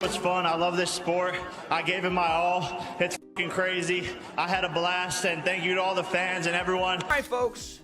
It's fun. I love this sport. I gave it my all. It's fucking crazy. I had a blast, and thank you to all the fans and everyone. All right, folks,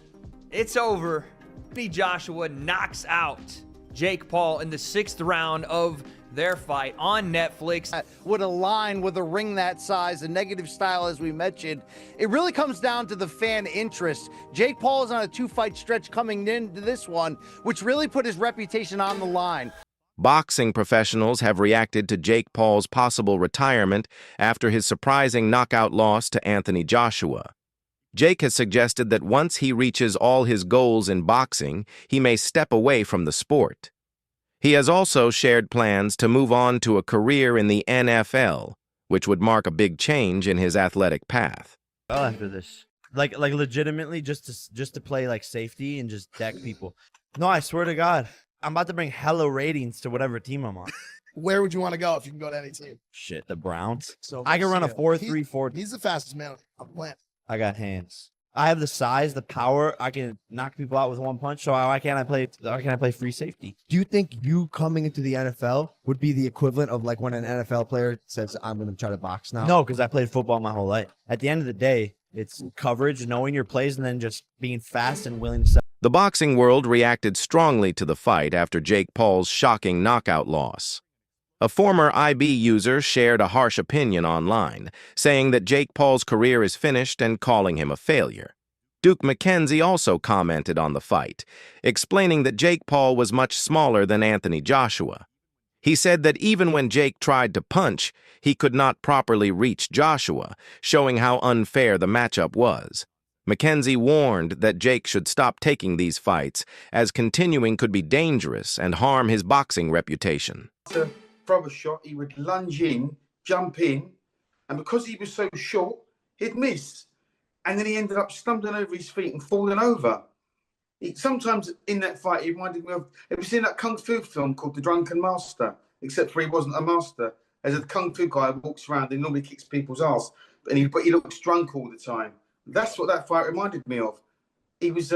it's over. B. Joshua knocks out Jake Paul in the 6th round of their fight on Netflix. Would align with a ring that size, a negative style, as we mentioned. It really comes down to the fan interest. Jake Paul is on a 2-fight stretch coming into this one, which really put his reputation on the line. Boxing professionals have reacted to Jake Paul's possible retirement after his surprising knockout loss to Anthony Joshua. Jake has suggested that once he reaches all his goals in boxing, he may step away from the sport. He has also shared plans to move on to a career in the NFL, which would mark a big change in his athletic path. After this, like legitimately, just to play like safety and just deck people. No, I swear to God, I'm about to bring hella ratings to whatever team I'm on. Where would you want to go if you can go to any team? Shit, the Browns. So I can run a 4.34. He's the fastest man on the planet. I got hands. I have the size, the power. I can knock people out with one punch. So why can't I play free safety? Do you think you coming into the NFL would be the equivalent of like when an NFL player says, I'm going to try to box now? No, because I played football my whole life. At the end of the day, it's coverage, knowing your plays, and then just being fast and willing to sell. The boxing world reacted strongly to the fight after Jake Paul's shocking knockout loss. A former IB user shared a harsh opinion online, saying that Jake Paul's career is finished and calling him a failure. Duke McKenzie also commented on the fight, explaining that Jake Paul was much smaller than Anthony Joshua. He said that even when Jake tried to punch, he could not properly reach Joshua, showing how unfair the matchup was. McKenzie warned that Jake should stop taking these fights, as continuing could be dangerous and harm his boxing reputation. To throw a shot, he would lunge in, jump in, and because he was so short, he'd miss. And then he ended up stumbling over his feet and falling over. Sometimes in that fight, he reminded me of, have you seen that Kung Fu film called The Drunken Master? Except for he wasn't a master. As a Kung Fu guy walks around and normally kicks people's ass, but he looks drunk all the time. That's what that fight reminded me of. It was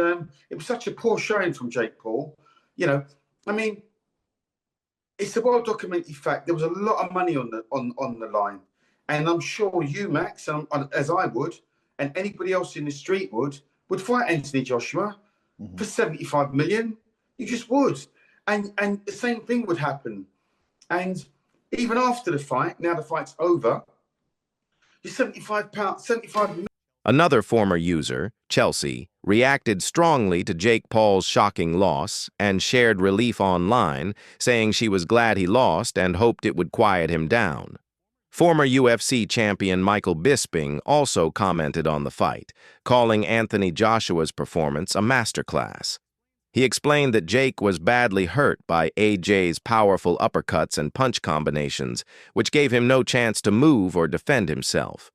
such a poor showing from Jake Paul. You know, I mean, it's a well-documented fact. There was a lot of money on the line. And I'm sure you, Max, as I would, and anybody else in the street would fight Anthony Joshua for 75 million. You just would. And the same thing would happen. And even after the fight, now the fight's over, you're 75 million. Another former user, Chelsea, reacted strongly to Jake Paul's shocking loss and shared relief online, saying she was glad he lost and hoped it would quiet him down. Former UFC champion Michael Bisping also commented on the fight, calling Anthony Joshua's performance a masterclass. He explained that Jake was badly hurt by AJ's powerful uppercuts and punch combinations, which gave him no chance to move or defend himself.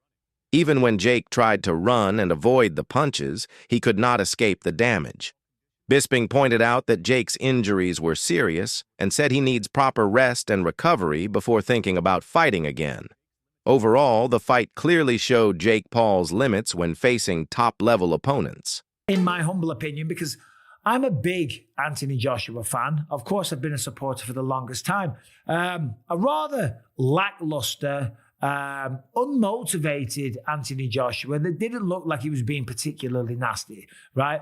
Even when Jake tried to run and avoid the punches, he could not escape the damage. Bisping pointed out that Jake's injuries were serious and said he needs proper rest and recovery before thinking about fighting again. Overall, the fight clearly showed Jake Paul's limits when facing top-level opponents. In my humble opinion, because I'm a big Anthony Joshua fan. Of course, I've been a supporter for the longest time. A rather lackluster, unmotivated Anthony Joshua that didn't look like he was being particularly nasty, right?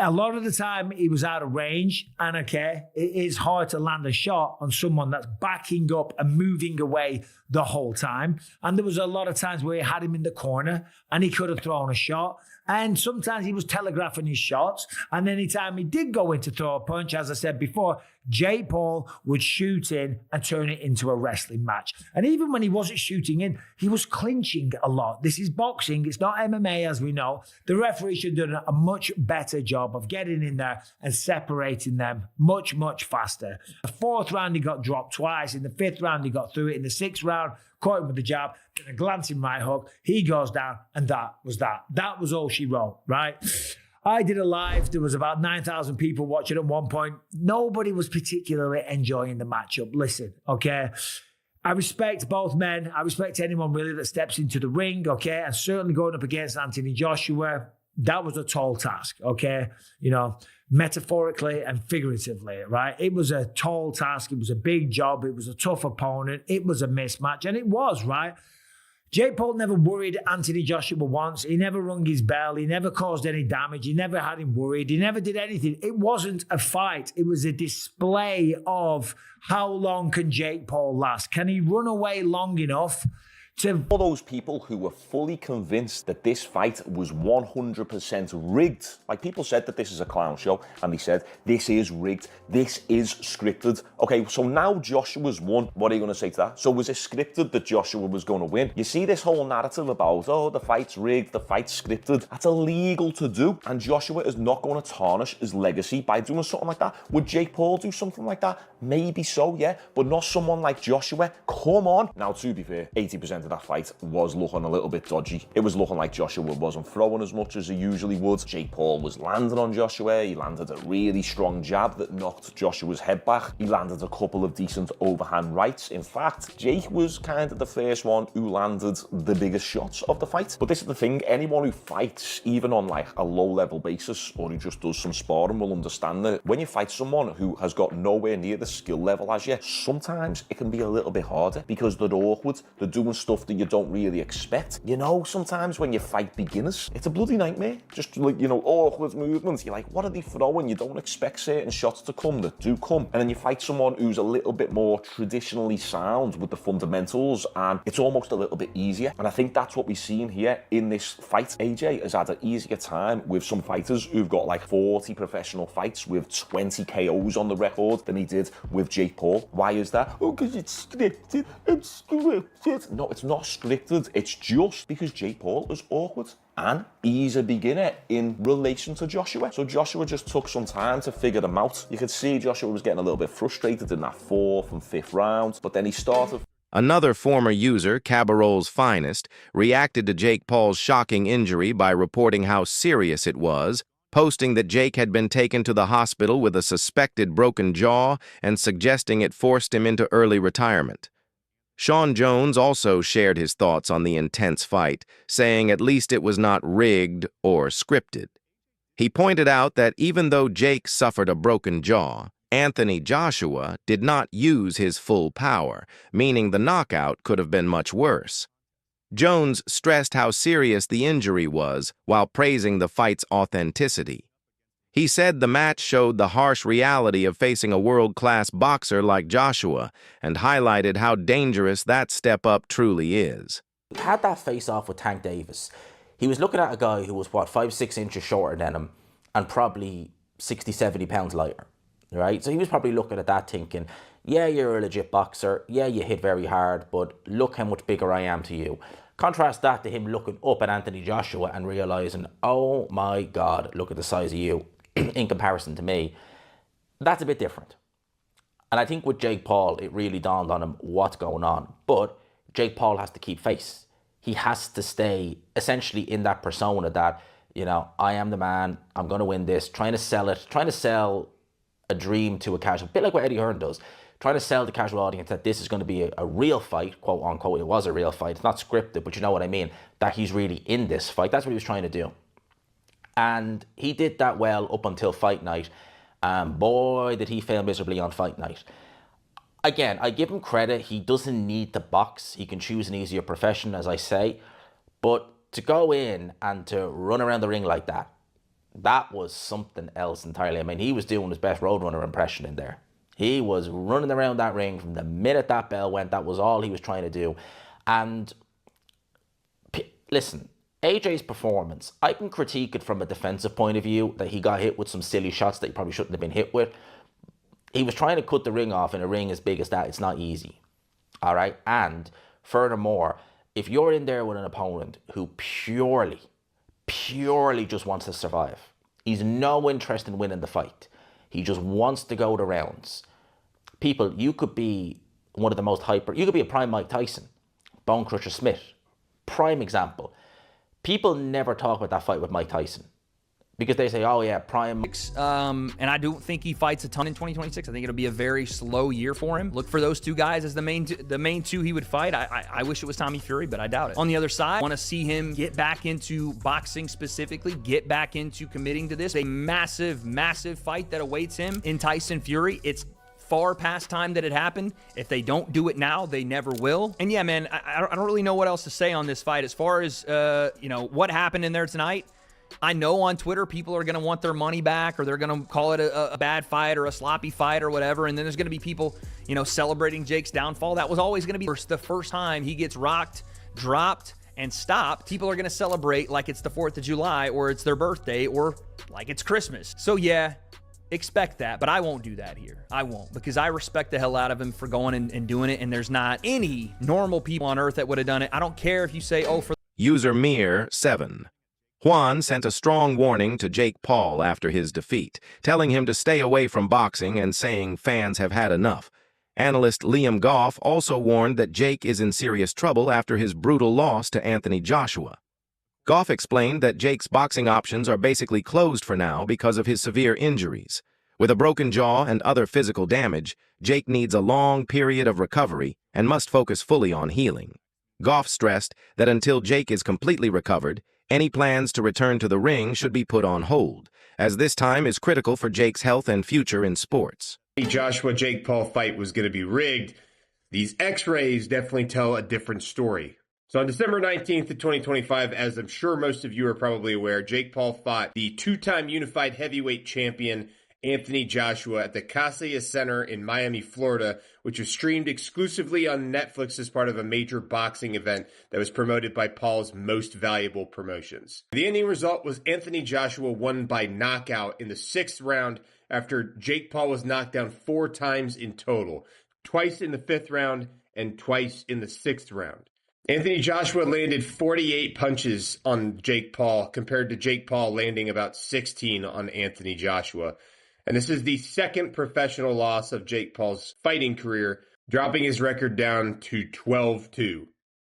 A lot of the time he was out of range, and okay, it is hard to land a shot on someone that's backing up and moving away the whole time. And there was a lot of times where he had him in the corner and he could have thrown a shot. And sometimes he was telegraphing his shots. And anytime he did go in to throw a punch, as I said before, Jake Paul would shoot in and turn it into a wrestling match. And even when he wasn't shooting in, he was clinching a lot. This is boxing. It's not MMA, as we know. The referee should have done a much better job of getting in there and separating them much, much faster. The 4th round, he got dropped twice. In the 5th round, he got through it. In the 6th round, caught him with the jab, then a glancing right hook. He goes down, and that was that. That was all she wrote, right? I did a live. There was about 9,000 people watching at one point. Nobody was particularly enjoying the matchup. Listen, okay? I respect both men. I respect anyone really that steps into the ring, okay? And certainly going up against Anthony Joshua, that was a tall task, okay? Metaphorically and figuratively, right? It was a tall task. It was a big job. It was a tough opponent. It was a mismatch, and it was, right? Jake Paul never worried Anthony Joshua once. He never rung his bell. He never caused any damage. He never had him worried. He never did anything. It wasn't a fight. It was a display of how long can Jake Paul last? Can he run away long enough to... All those people who were fully convinced that this fight was 100% rigged. Like, people said that this is a clown show, and they said, this is rigged, this is scripted. Okay, so now Joshua's won. What are you going to say to that? So was it scripted that Joshua was going to win? You see this whole narrative about, oh, the fight's rigged, the fight's scripted. That's illegal to do, and Joshua is not going to tarnish his legacy by doing something like that. Would Jake Paul do something like that? Maybe so, yeah, but not someone like Joshua. Come on. Now, to be fair, 80% of that fight was looking a little bit dodgy. It was looking like Joshua wasn't throwing as much as he usually would. Jake Paul was landing on Joshua. He landed a really strong jab that knocked Joshua's head back. He landed a couple of decent overhand rights. In fact, Jake was kind of the first one who landed the biggest shots of the fight. But this is the thing, anyone who fights, even on like a low-level basis, or who just does some sparring, will understand that when you fight someone who has got nowhere near the skill level as you, sometimes it can be a little bit harder because they're awkward. They're doing stuff that you don't really expect. Sometimes when you fight beginners, it's a bloody nightmare. Just like, awkward movements. You're like, what are they throwing? You don't expect certain shots to come that do come. And then you fight someone who's a little bit more traditionally sound with the fundamentals, and it's almost a little bit easier. And I think that's what we've seen here in this fight. AJ has had an easier time with some fighters who've got like 40 professional fights with 20 KOs on the record than he did with Jake Paul. Why is that? Oh, because it's scripted. It's scripted. No, it's not scripted. It's just because Jake Paul is awkward and he's a beginner in relation to Joshua. So Joshua just took some time to figure them out. You could see Joshua was getting a little bit frustrated in that 4th and 5th round, but then he started. Another former user, Cabarol's Finest, reacted to Jake Paul's shocking injury by reporting how serious it was, posting that Jake had been taken to the hospital with a suspected broken jaw and suggesting it forced him into early retirement. Sean Jones also shared his thoughts on the intense fight, saying at least it was not rigged or scripted. He pointed out that even though Jake suffered a broken jaw, Anthony Joshua did not use his full power, meaning the knockout could have been much worse. Jones stressed how serious the injury was while praising the fight's authenticity. He said the match showed the harsh reality of facing a world-class boxer like Joshua and highlighted how dangerous that step up truly is. He had that face-off with Tank Davis. He was looking at a guy who was, 5-6 inches shorter than him and probably 60-70 pounds lighter, right? So he was probably looking at that thinking, yeah, you're a legit boxer. Yeah, you hit very hard, but look how much bigger I am to you. Contrast that to him looking up at Anthony Joshua and realizing, oh my God, look at the size of you in comparison to me. That's a bit different. And I think with Jake Paul, it really dawned on him what's going on. But Jake Paul has to keep face. He has to stay essentially in that persona that, I am the man, I'm going to win this, trying to sell a dream to a casual, a bit like what Eddie Hearn does, trying to sell the casual audience that this is going to be a real fight, quote unquote. It was a real fight. It's not scripted, but you know what I mean, that he's really in this fight. That's what he was trying to do. And he did that well up until fight night. Boy, did he fail miserably on fight night. Again, I give him credit. He doesn't need to box. He can choose an easier profession, as I say. But to go in and to run around the ring like that, that was something else entirely. I mean, he was doing his best Roadrunner impression in there. He was running around that ring from the minute that bell went. That was all he was trying to do. And listen, AJ's performance, I can critique it from a defensive point of view, that he got hit with some silly shots that he probably shouldn't have been hit with. He was trying to cut the ring off in a ring as big as that. It's not easy. All right. And furthermore, if you're in there with an opponent who purely just wants to survive, he's no interest in winning the fight. He just wants to go the rounds. People, you could be one of the most you could be a prime Mike Tyson, Bone Crusher Smith, prime example. People never talk about that fight with Mike Tyson. Because they say, oh yeah, prime. And I don't think he fights a ton in 2026. I think it'll be a very slow year for him. Look for those two guys as the main two he would fight. I wish it was Tommy Fury, but I doubt it. On the other side, I want to see him get back into boxing specifically, get back into committing to this. A massive, massive fight that awaits him in Tyson Fury. It's far past time that it happened. If they don't do it now, they never will. And yeah, man, I don't really know what else to say on this fight. As far as, what happened in there tonight, I know on Twitter people are going to want their money back, or they're going to call it a bad fight or a sloppy fight or whatever. And then there's going to be people, celebrating Jake's downfall. That was always going to be the first time he gets rocked, dropped, and stopped. People are going to celebrate like it's the 4th of July, or it's their birthday, or like it's Christmas. So yeah, expect that, but I won't do that here. I won't, because I respect the hell out of him for going and doing it. And there's not any normal people on earth that would have done it. I don't care if you say, oh, for User Mir7. Juan sent a strong warning to Jake Paul after his defeat, telling him to stay away from boxing and saying fans have had enough. Analyst Liam Goff also warned that Jake is in serious trouble after his brutal loss to Anthony Joshua. Goff explained that Jake's boxing options are basically closed for now because of his severe injuries. With a broken jaw and other physical damage, Jake needs a long period of recovery and must focus fully on healing. Goff stressed that until Jake is completely recovered, any plans to return to the ring should be put on hold, as this time is critical for Jake's health and future in sports. The Joshua-Jake Paul fight was going to be rigged. These x-rays definitely tell a different story. So on December 19th of 2025, as I'm sure most of you are probably aware, Jake Paul fought the two-time unified heavyweight champion Anthony Joshua at the Casillas Center in Miami, Florida, which was streamed exclusively on Netflix as part of a major boxing event that was promoted by Paul's Most Valuable Promotions. The ending result was Anthony Joshua won by knockout in the 6th round after Jake Paul was knocked down 4 times in total, twice in the 5th round and twice in the 6th round. Anthony Joshua landed 48 punches on Jake Paul compared to Jake Paul landing about 16 on Anthony Joshua. And this is the second professional loss of Jake Paul's fighting career, dropping his record down to 12-2.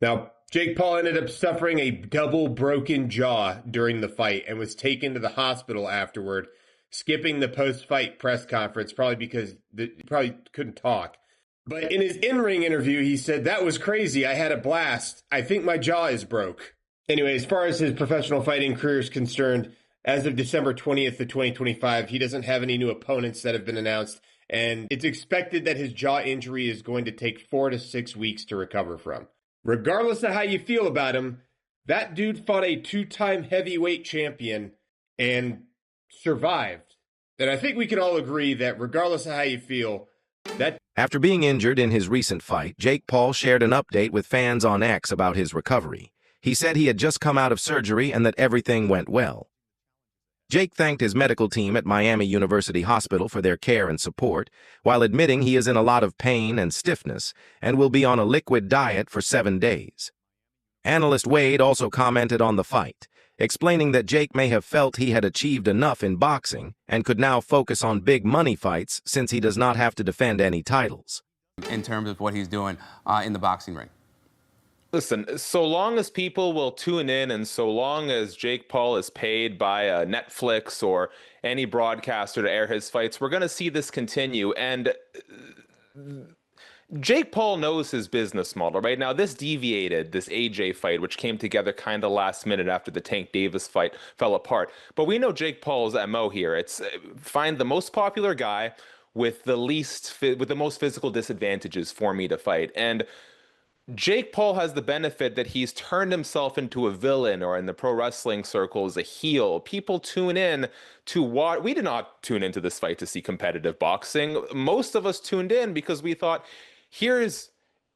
Now, Jake Paul ended up suffering a double broken jaw during the fight and was taken to the hospital afterward, skipping the post-fight press conference, probably because he probably couldn't talk. But in his in-ring interview, he said, "That was crazy. I had a blast. I think my jaw is broke." Anyway, as far as his professional fighting career is concerned, as of December 20th of 2025, he doesn't have any new opponents that have been announced, and it's expected that his jaw injury is going to take 4 to 6 weeks to recover from. Regardless of how you feel about him, that dude fought a 2-time heavyweight champion and survived. And I think we can all agree that regardless of how you feel, that... After being injured in his recent fight, Jake Paul shared an update with fans on X about his recovery. He said he had just come out of surgery and that everything went well. Jake thanked his medical team at Miami University Hospital for their care and support, while admitting he is in a lot of pain and stiffness and will be on a liquid diet for 7 days. Analyst Wade also commented on the fight, explaining that Jake may have felt he had achieved enough in boxing and could now focus on big money fights since he does not have to defend any titles. In terms of what he's doing in the boxing ring. Listen, so long as people will tune in and so long as Jake Paul is paid by Netflix or any broadcaster to air his fights, we're going to see this continue. And Jake Paul knows his business model, right? Now, this deviated, this AJ fight, which came together kind of last minute after the Tank Davis fight fell apart. But we know Jake Paul's MO here. It's find the most popular guy with the most physical disadvantages for me to fight. And Jake Paul has the benefit that he's turned himself into a villain, or in the pro wrestling circles, a heel. People tune in to watch. We did not tune into this fight to see competitive boxing. Most of us tuned in because we thought, here's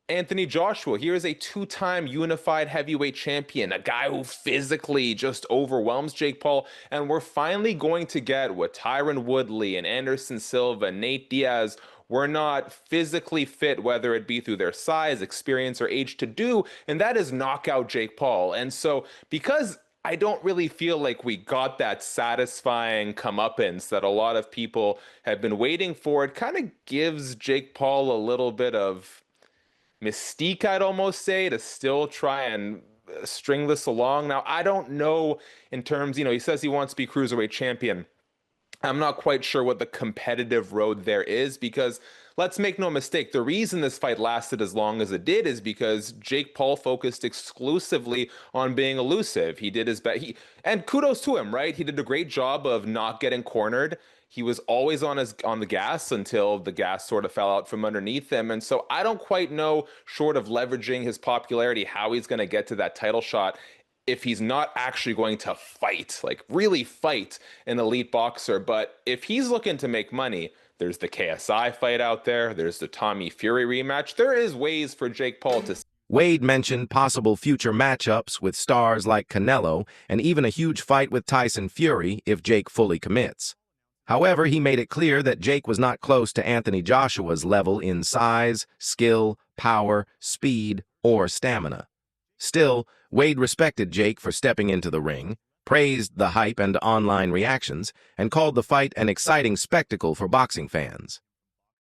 Anthony Joshua. Here's a 2-time unified heavyweight champion, a guy who physically just overwhelms Jake Paul. And we're finally going to get what Tyron Woodley and Anderson Silva, Nate Diaz were not physically fit, whether it be through their size, experience, or age, to do, and that is knock out Jake Paul. And so, because I don't really feel like we got that satisfying comeuppance that a lot of people have been waiting for, it kind of gives Jake Paul a little bit of mystique, I'd almost say, to still try and string this along. Now, I don't know in terms, he says he wants to be cruiserweight champion. I'm not quite sure what the competitive road there is, because let's make no mistake, the reason this fight lasted as long as it did is because Jake Paul focused exclusively on being elusive. He did his best. And kudos to him, right? He did a great job of not getting cornered. He was always on the gas until the gas sort of fell out from underneath him. And so I don't quite know, short of leveraging his popularity, how he's going to get to that title shot if he's not actually going to fight, like really fight an elite boxer. But if he's looking to make money, there's the KSI fight out there. There's the Tommy Fury rematch. There is ways for Jake Paul to... Wade mentioned possible future matchups with stars like Canelo and even a huge fight with Tyson Fury if Jake fully commits. However, he made it clear that Jake was not close to Anthony Joshua's level in size, skill, power, speed, or stamina. Still, Wade respected Jake for stepping into the ring, praised the hype and online reactions, and called the fight an exciting spectacle for boxing fans.